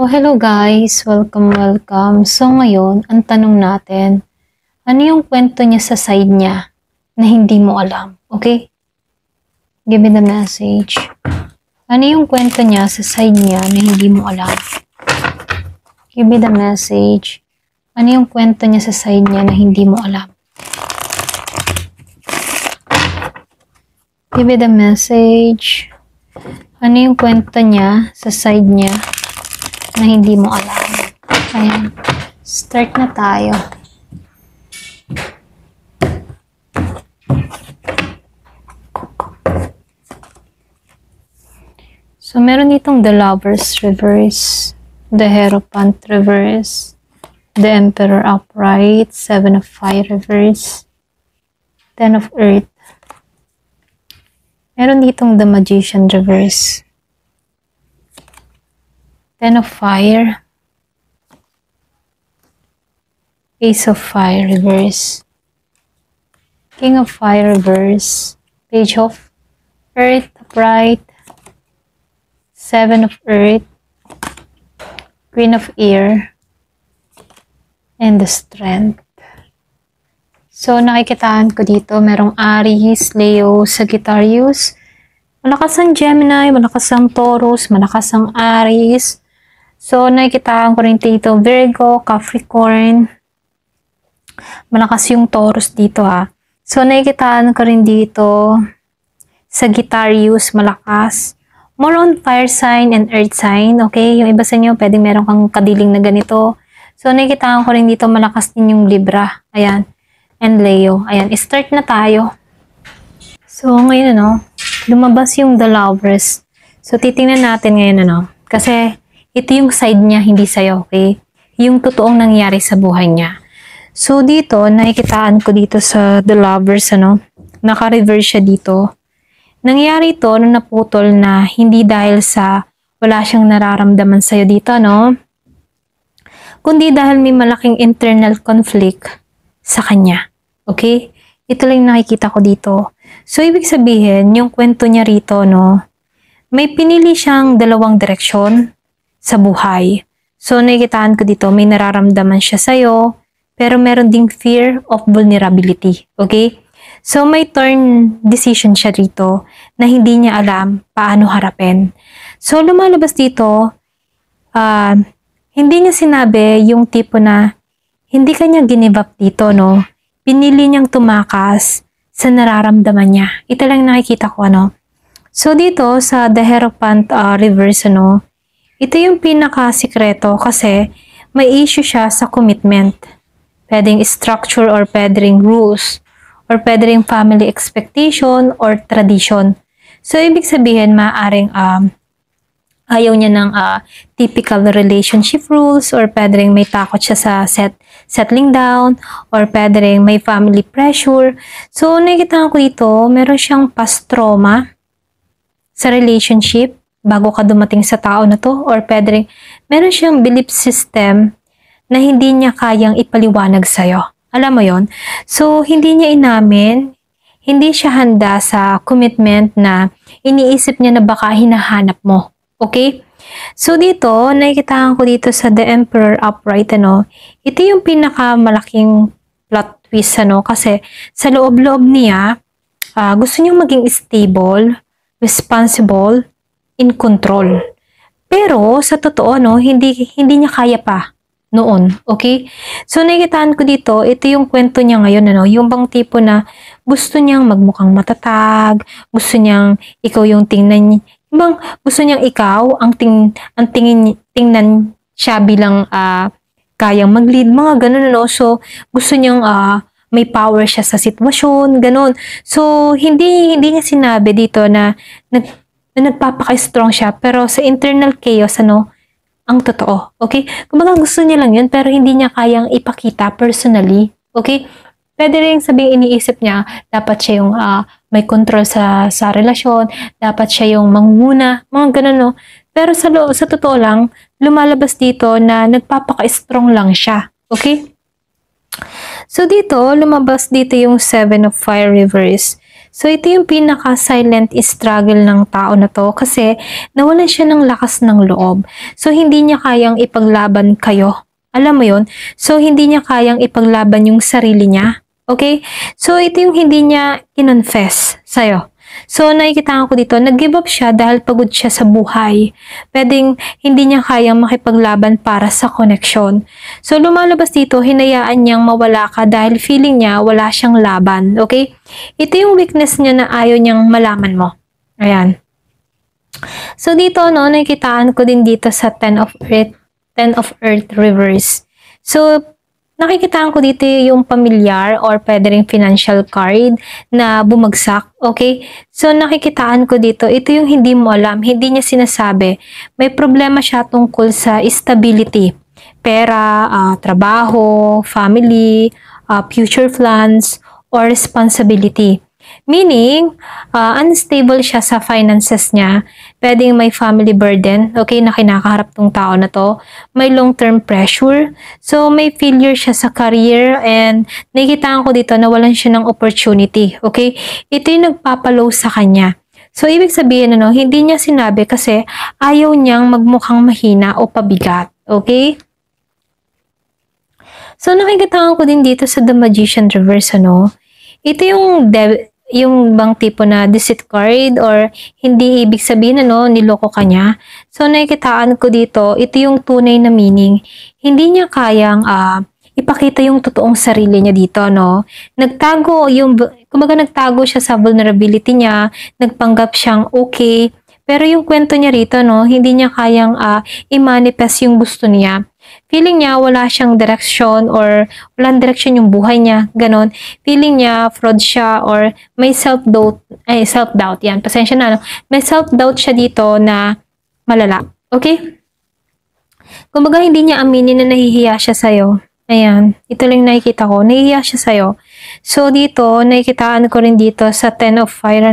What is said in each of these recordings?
Hello guys! Welcome. So ngayon, ang tanong natin, ano yung kwento niya sa side niya na hindi mo alam? Okay? Give me the message. Ano yung kwento niya sa side niya na hindi mo alam? Give me the message. Ano yung kwento niya sa side niya na hindi mo alam? Give me the message. Ano yung kwento niya sa side niya na hindi mo alam? Ayan. Start na tayo. So, meron ditong the Lovers reverse, the Hierophant reverse, the Emperor upright, Seven of Fire reverse, Ten of Earth. Meron ditong the Magician reverse, Ten of Fire, Ace of Fire reverse, King of Fire reverse, Page of Earth upright, Seven of Earth, Queen of Air, and the Strength. So, nakikitaan ko dito, merong Aries, Leo, Sagittarius, malakas ang Gemini, malakas ang Taurus, malakas ang Aries. So, nakikitaan ko rin dito, Virgo, Capricorn, malakas yung Taurus dito ha. So, nakikitaan ko rin dito, Sagittarius, malakas. More on fire sign and earth sign, okay? Yung iba sa inyo, pwedeng meron kang kadiling na ganito. So, nakikitaan ko rin dito, malakas din yung Libra. Ayan. And Leo. Ayan, start na tayo. So, ngayon, lumabas yung the Lovers. So, titingnan natin ngayon, kasi ito yung side niya, hindi sa'yo, okay? Yung totoong nangyari sa buhay niya. So, dito, nakikitaan ko dito sa the Lovers, naka-reverse siya dito. Nangyari ito nung naputol na hindi dahil sa wala siyang nararamdaman sa'yo dito, kundi dahil may malaking internal conflict sa kanya. Okay? Ito lang nakikita ko dito. So, ibig sabihin, yung kwento niya rito, may pinili siyang dalawang direksyon sa buhay. So, nakikitaan ko dito, may nararamdaman siya sa'yo, pero meron ding fear of vulnerability. Okay? So, may turn decision siya rito na hindi niya alam paano harapin. So, lumalabas dito, hindi niya sinabi yung tipo na hindi kanya give up dito, Pinili niyang tumakas sa nararamdaman niya. Ito lang nakikita ko, So, dito sa the Hierophant reverse, ito yung pinaka-sikreto kasi may issue siya sa commitment. Pwedeng structure or pwedeng rules or pwedeng family expectation or tradition. So, ibig sabihin, maaaring ayaw niya ng typical relationship rules or pwedeng may takot siya sa settling down or pwedeng may family pressure. So, nakikita ko dito, meron siyang past trauma sa relationship bago ka dumating sa tao na to or pwedeng meron siyang belief system na hindi niya kayang ipaliwanag sa'yo. Alam mo yon? So, hindi niya inamin, hindi siya handa sa commitment na iniisip niya na baka hinahanap mo. Okay? So, dito, nakikita ko dito sa the Emperor upright, ito yung pinakamalaking plot twist, kasi sa loob-loob niya, gusto niyang maging stable, responsible, in control. Pero, sa totoo, hindi niya kaya pa noon. Okay? So, nakikitaan ko dito, ito yung kwento niya ngayon, yung bang tipo na gusto niyang magmukhang matatag, gusto niyang ikaw yung tingnan bang gusto niyang ikaw ang tingnan siya bilang kayang mag-lead, mga ganun, So, gusto niyang may power siya sa sitwasyon, ganun. So, hindi niya sinabi dito na nagpapaka-strong siya, pero sa internal chaos, ang totoo. Okay? Kumbaga gusto niya lang yun, pero hindi niya kayang ipakita personally. Okay? Pwede rin sabihin, iniisip niya, dapat siya yung may control sa relasyon, dapat siya yung manguna, mga ganun, Pero sa totoo lang, lumalabas dito na nagpapaka-strong lang siya. Okay? So dito, lumabas dito yung Seven of Fire reverse. So, ito yung pinaka-silent struggle ng tao na to kasi nawalan siya ng lakas ng loob. So, hindi niya kayang ipaglaban kayo. Alam mo yun? So, hindi niya kayang ipaglaban yung sarili niya. Okay? So, ito yung hindi niya kinonfess sa'yo. So, nakikita ko dito, nag-give up siya dahil pagod siya sa buhay. Pwedeng hindi niya kayang makipaglaban para sa koneksyon. So, lumalabas dito, hinayaan niyang mawala ka dahil feeling niya wala siyang laban. Okay? Ito yung weakness niya na ayaw niyang malaman mo. Ayan. So, dito, no, nakikitaan ko din dito sa 10 of Earth reverse. So, nakikitaan ko dito yung pamilyar or pwede ring financial card na bumagsak, okay? So, nakikitaan ko dito, ito yung hindi mo alam, hindi niya sinasabi. May problema siya tungkol sa stability, pera, trabaho, family, future plans, or responsibility. Meaning, unstable siya sa finances niya. Pwedeng may family burden, okay, na kinakaharap tong tao na to. May long-term pressure. So, may failure siya sa career and nakikita ko dito na walan siya ng opportunity, okay? Ito yung nagpapalow sa kanya. So, ibig sabihin, hindi niya sinabi kasi ayaw niyang magmukhang mahina o pabigat, okay? So, nakikita ko din dito sa The Magician Reverse, ito yung bang tipo na deceit card or hindi ibig sabihin niloko ka niya. So, nakikitaan ko dito, ito yung tunay na meaning. Hindi niya kayang ipakita yung totoong sarili niya dito, kumbaga nagtago siya sa vulnerability niya, nagpanggap siyang okay, pero yung kwento niya rito, hindi niya kayang i-manifest yung gusto niya. Feeling niya wala siyang direksyon or walang direksyon yung buhay niya, ganon. Feeling niya fraud siya or may self-doubt, yan, pasensya na, may self-doubt siya dito na malala, okay? Kumbaga hindi niya aminin na nahihiya siya sa'yo. Ayan, ito lang nakikita ko, nahihiya siya sa'yo. So dito, nakikitaan ko rin dito sa 10 of Fire,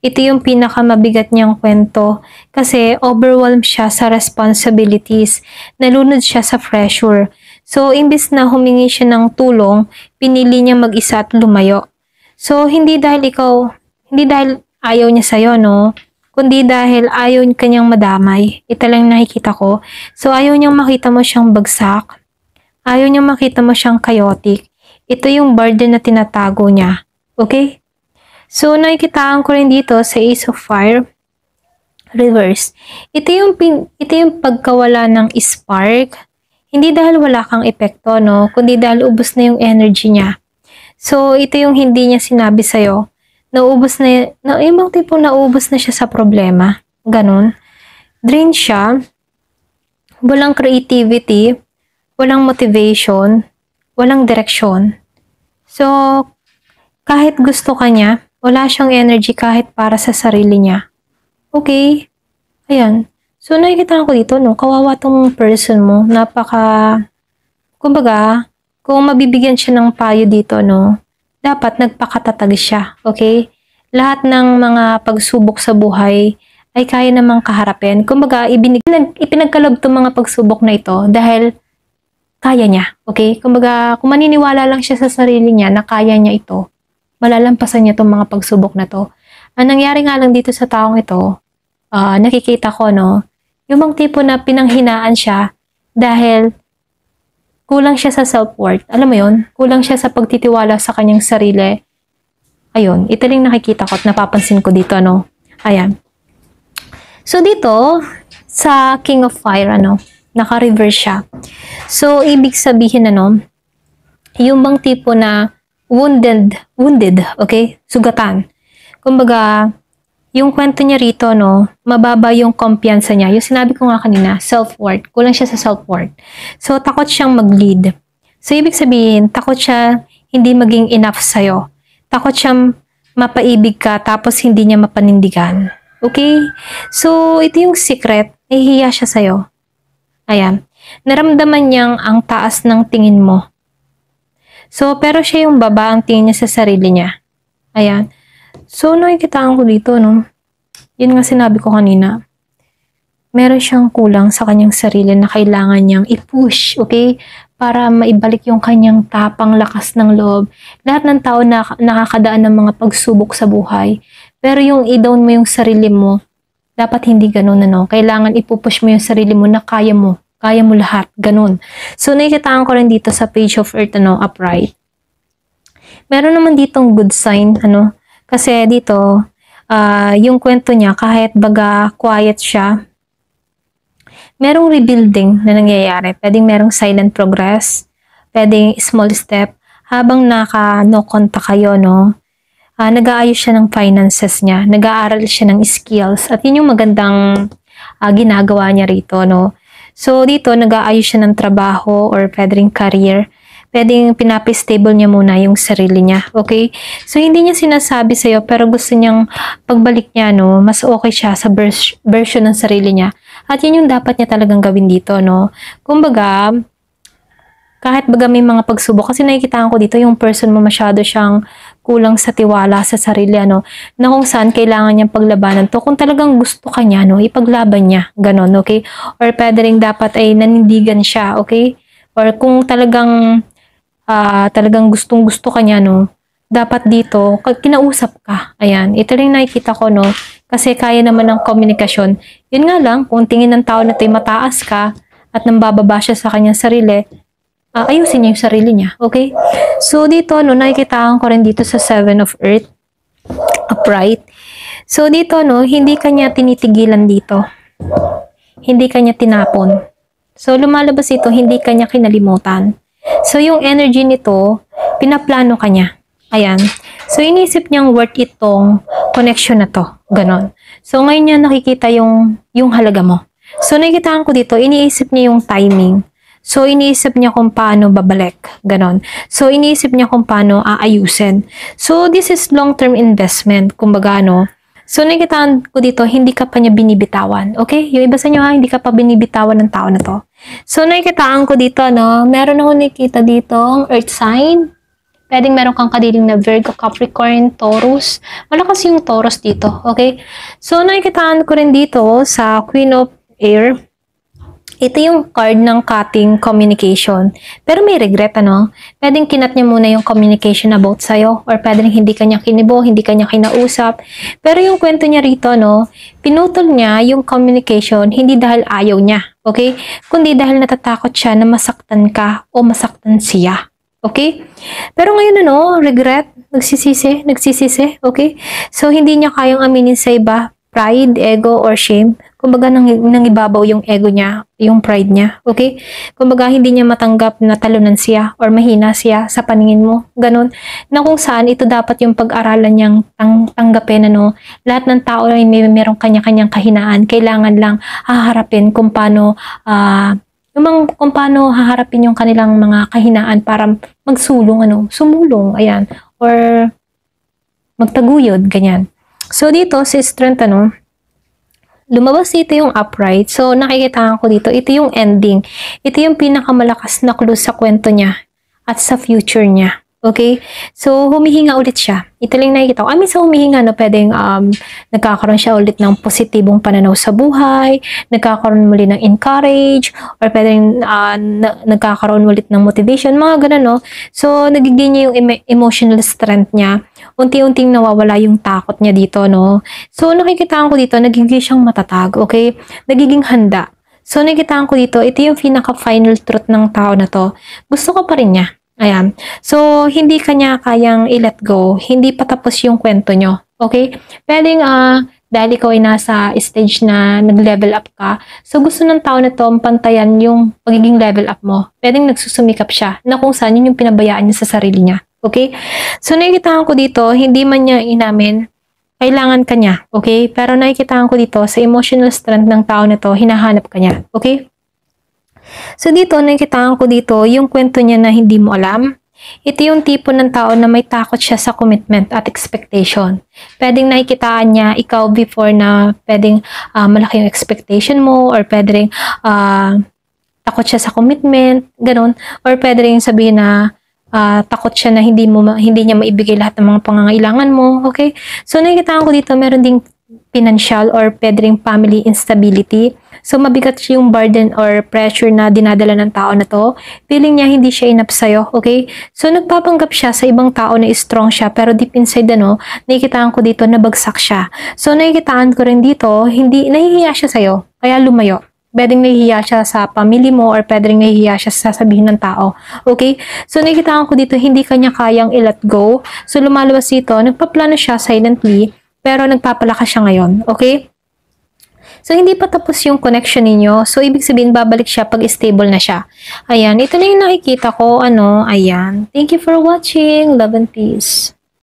ito yung pinakamabigat niyang kwento kasi overwhelmed siya sa responsibilities, nalunod siya sa pressure. So imbis na humingi siya ng tulong, pinili niya mag-isa at lumayo. So hindi dahil ayaw niya sa'yo, kundi dahil ayaw kanyang madamay. Ito lang nakikita ko. So ayaw niyang makita mo siyang bagsak. Ayaw niyang makita mo siyang chaotic. Ito yung burden na tinatago niya. Okay? So, nakikitaan ko rin dito sa Ace of Fire Reverse. Ito yung pagkawala ng spark. Hindi dahil wala kang epekto, kundi dahil ubos na yung energy niya. So, ito yung hindi niya sinabi sa'yo. Ibang tipong naubos na siya sa problema. Ganon. Drain siya. Walang creativity. Walang motivation, walang direksyon. So, kahit gusto ka niya, wala siyang energy kahit para sa sarili niya. Okay? Ayan. So, nakikita ko dito, kawawa tong person mo. Kumbaga, kung mabibigyan siya ng payo dito, dapat nagpakatatag siya. Okay? Lahat ng mga pagsubok sa buhay ay kaya namang kaharapin. Kumbaga, ipinagkalob tong mga pagsubok na ito dahil kaya niya, okay? Kumbaga, kung maniniwala lang siya sa sarili niya na kaya niya ito, malalampasan niya itong mga pagsubok na to. Ang nangyari nga lang dito sa taong ito, nakikita ko, yung bang tipo na pinanghinaan siya dahil kulang siya sa self-worth. Alam mo yun? Kulang siya sa pagtitiwala sa kanyang sarili. Ayun, ito lang nakikita ko at napapansin ko dito, Ayan. So, dito, sa King of Fire, naka-reverse siya. So, ibig sabihin, yung bang tipo na wounded, okay? Sugatan. Kumbaga, yung kwento niya rito, mababa yung kumpiyansa niya. Yung sinabi ko nga kanina, self-worth. Kulang siya sa self-worth. So, takot siyang mag-lead. So, ibig sabihin, takot siya hindi maging enough sa'yo. Takot siyang mapaibig ka tapos hindi niya mapanindigan. Okay? So, ito yung secret. Nahihiya siya sa'yo. Ayan. Naramdaman niyang ang taas ng tingin mo. So, pero siya yung baba ang tingin niya sa sarili niya. Ayan. So, nakikitaan ko dito, Yun nga sinabi ko kanina. Meron siyang kulang sa kanyang sarili na kailangan niyang i-push, okay? para maibalik yung kanyang tapang, lakas ng loob. Lahat ng tao na nakakadaan ng mga pagsubok sa buhay. Pero yung i-down mo yung sarili mo, dapat hindi ganun, ano. Kailangan ipupush mo yung sarili mo na kaya mo. Kaya mo lahat. Ganun. So, nakikitaan ko rin dito sa page of earth, ano, upright. Meron naman ditong good sign, ano. Kasi dito, yung kwento niya, kahit baga quiet siya, merong rebuilding na nangyayari. Pwedeng merong silent progress, pwedeng small step. Habang no contact kayo, no, nag-aayos siya ng finances niya, nag-aaral siya ng skills, at yun yung magandang ginagawa niya rito, no. So, dito, nag-aayos siya ng trabaho or pwedeng career. Pwedeng pinapistable niya muna yung sarili niya, okay? So, hindi niya sinasabi sa'yo, pero gusto niyang pagbalik niya, no, mas okay siya sa version ng sarili niya. At yun yung dapat niya talagang gawin dito, no? Kumbaga, kahit baga may mga pagsubok, kasi nakikitaan ko dito, yung person mo masyado siyang kulang sa tiwala sa sarili, ano, na kung saan kailangan niyang paglabanan to. Kung talagang gusto ka niya, no, ipaglaban niya, ganon, okay? Or pwede rin dapat ay nanindigan siya, okay? Or kung talagang gustong-gusto ka niya, no, dapat dito, kinausap ka. Ayan, ito rin nakikita ko, no, kasi kaya naman ng komunikasyon. Yun nga lang, kung tingin ng tao na ito'y mataas ka, at nambababa siya sa kanyang sarili, ayusin niya yung sarili niya, okay? So, dito, no, nakikitaan ko rin dito sa Seven of Earth, upright. So, dito, no, hindi kanya tinitigilan dito. Hindi kanya tinapon. So, lumalabas ito, hindi kanya kinalimutan. So, yung energy nito, pinaplano ka niya. Ayan. So, inisip niyang worth itong connection na to. Ganon. So, ngayon niya nakikita yung halaga mo. So, nakikitaan ko dito, iniisip niya yung timing. So, iniisip niya kung paano babalik. Ganon. So, iniisip niya kung paano aayusin. So, this is long-term investment. Kumbaga, no? So, nakikitaan ko dito, hindi ka pa niya binibitawan. Okay? Yung iba sa inyo, hindi ka pa binibitawan ng tao na to. So, nakikitaan ko dito, no? Meron ako nakikita dito, earth sign. Pwedeng meron kang kadiling na Virgo, Capricorn, Taurus. Malakas yung Taurus dito, okay? So, nakikitaan ko rin dito sa Queen of Air. Ito yung card ng cutting communication. Pero may regret, ano? Pwedeng kinat niya muna yung communication about sa'yo. Or pwedeng hindi kanya kinibo, hindi kanya kinausap. Pero yung kwento niya rito, no? Pinutol niya yung communication, hindi dahil ayaw niya. Okay? Kundi dahil natatakot siya na masaktan ka o masaktan siya. Okay? Pero ngayon, ano? Regret. Nagsisisi. Okay? So, hindi niya kayang aminin sa iba. Pride, ego, or shame. Kumbaga, nangibabaw yung ego niya, yung pride niya, okay? Kumbaga, hindi niya matanggap na talunan siya or mahina siya sa paningin mo, ganun. Na kung saan, ito dapat yung pag-aralan niyang tanggapin, ano? Lahat ng tao ay mayroong kanya-kanyang kahinaan. Kailangan lang haharapin kung paano, kung paano haharapin yung kanilang mga kahinaan para magsulong, ano? Sumulong, ayan. Or magtaguyod, ganyan. So, dito, si strength, ano, lumabas dito yung upright. So, nakikita ko dito, ito yung ending. Ito yung pinakamalakas na clue sa kwento niya at sa future niya. Okay? So, humihinga ulit siya. Ito lang nakikita ko. Minsan humihinga, no, pwedeng nagkakaroon siya ulit ng positibong pananaw sa buhay, nagkakaroon muli ng encourage, or pwedeng nagkakaroon ulit ng motivation, mga ganun, no? So, nagiging niya yung emotional strength niya. Unti-unting nawawala yung takot niya dito, no? So, nakikita ko dito, nagiging siyang matatag, okay? Nagiging handa. So, nakikita ko dito, ito yung pinaka-final truth ng tao na to. Gusto ko pa rin niya. Ayan. So, hindi kanya kayang i-let go. Hindi pa tapos yung kwento nyo. Okay? Pwedeng, dahil ikaw ay nasa stage na nag-level up ka, so gusto ng tao na to pantayan yung pagiging level up mo. Pwedeng nagsusumikap siya na kung saan yun yung pinabayaan niya sa sarili niya. Okay? So, nakikitahan ko dito, hindi man niya inamin, kailangan ka niya. Okay? Pero nakikitahan ko dito, sa emotional strength ng tao na to, hinahanap ka niya. Okay? So, dito, nakikitahan ko dito, yung kwento niya na hindi mo alam. Ito yung tipo ng tao na may takot siya sa commitment at expectation. Pwedeng nakikitaan niya, ikaw before na pwedeng malaki yung expectation mo, or pwedeng takot siya sa commitment, ganun. Or pwedeng sabihin na takot siya na hindi niya maibigay lahat ng mga pangangailangan mo. Okay? So, nakikitaan ko dito, meron ding financial or pwedeng family instability. So, mabigat yung burden or pressure na dinadala ng tao na to. Feeling niya hindi siya enough sa'yo, okay? So, nagpapanggap siya sa ibang tao na strong siya, pero deep inside, nakikitaan ko dito na bagsak siya. So, nakikitaan ko rin dito, hindi, nahihiya siya sa'yo, kaya lumayo. Pwedeng nahihiya siya sa pamilya mo or pwedeng nahihiya siya sa sasabihin ng tao. Okay? So, nakikitaan ko dito, hindi kanya kayang i-let go. So, lumalabas dito, nagpaplano siya silently, pero nagpapalakas siya ngayon. Okay? So, hindi pa tapos yung connection ninyo. So, ibig sabihin, babalik siya pag stable na siya. Ayan, ito na yung nakikita ko. Ayan. Thank you for watching. Love and peace.